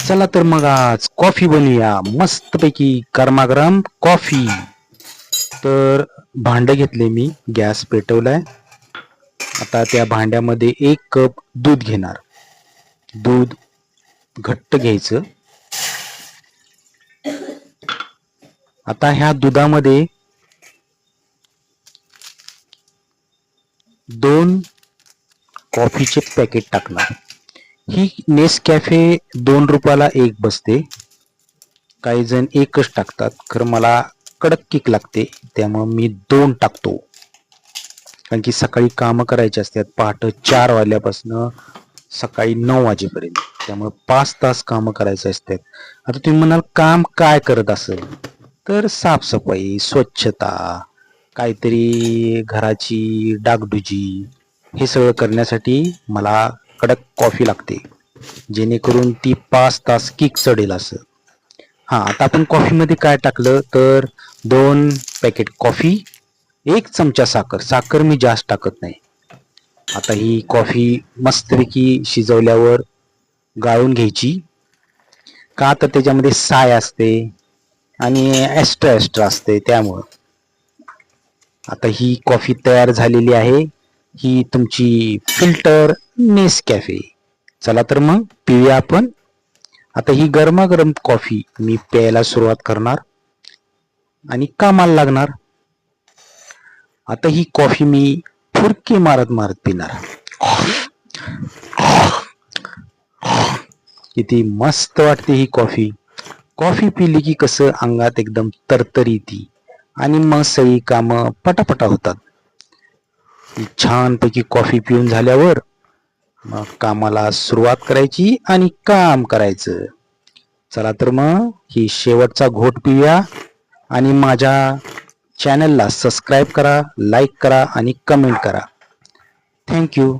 चला तर मग आज कॉफी बनवूया मस्तपैकी गरमागरम कॉफी. तर भांड घेतले मी, गॅस पेटवलाय. आता त्या भांड्यामध्ये 1 कप दूध घेणार. दूध घट्ट घ्यायचं. आता ह्या दुधामध्ये 2 कॉफीचे पॅकेट टाकणार. ही नेसकॅफे 2 रुपयाला 1 बसते. काही जण 1च टाकतात, खरं मला कडक किक लागते त्यामुळे मी 2 टाकतो. कारण की सकाळी कामं करायची असतात, पहाटे 4 वाजल्यापासून सकाळी 9 वाजेपर्यंत, त्यामुळे 5 तास कामं करायचे असतात. आता तुम्ही म्हणाल काम काय करत असेल, तर साफसफाई, स्वच्छता, काहीतरी घराची डागडुजी, हे सगळं करण्यासाठी मला कडक कॉफी लागते, जेणेकरून ती 5 तास किक चढेल असं. आता आपण कॉफीमध्ये काय टाकलं तर 2 पॅकेट कॉफी, 1 चमचा साखर. साखर मी जास्त टाकत नाही. आता ही कॉफी मस्तपैकी शिजवल्यावर गाळून घ्यायची, का तर त्याच्यामध्ये साय असते आणि एक्स्ट्रा असते त्यामुळं. आता ही कॉफी तयार झालेली आहे. ही तुमची फिल्टर नेसकॅफे. चला तर मग पिऊया आपण. आता ही गरमागरम कॉफी मी प्यायला सुरुवात करणार आणि कामाला लागणार. आता ही कॉफी मी फुरकी मारत मारत पिणार. किती मस्त वाटते ही कॉफी. कॉफी पिली की कसं अंगात एकदम तरतरी येते आणि मग सगळी कामं पटापटा होतात. छानपैकी कॉफी पिऊन झाल्यावर मग कामाला सुरुवात करायची आणि काम करायचं. चला तर मग ही शेवटचा घोट पिऊया आणि माझ्या चॅनलला सबस्क्राईब करा, लाईक करा आणि कमेंट करा. थँक्यू.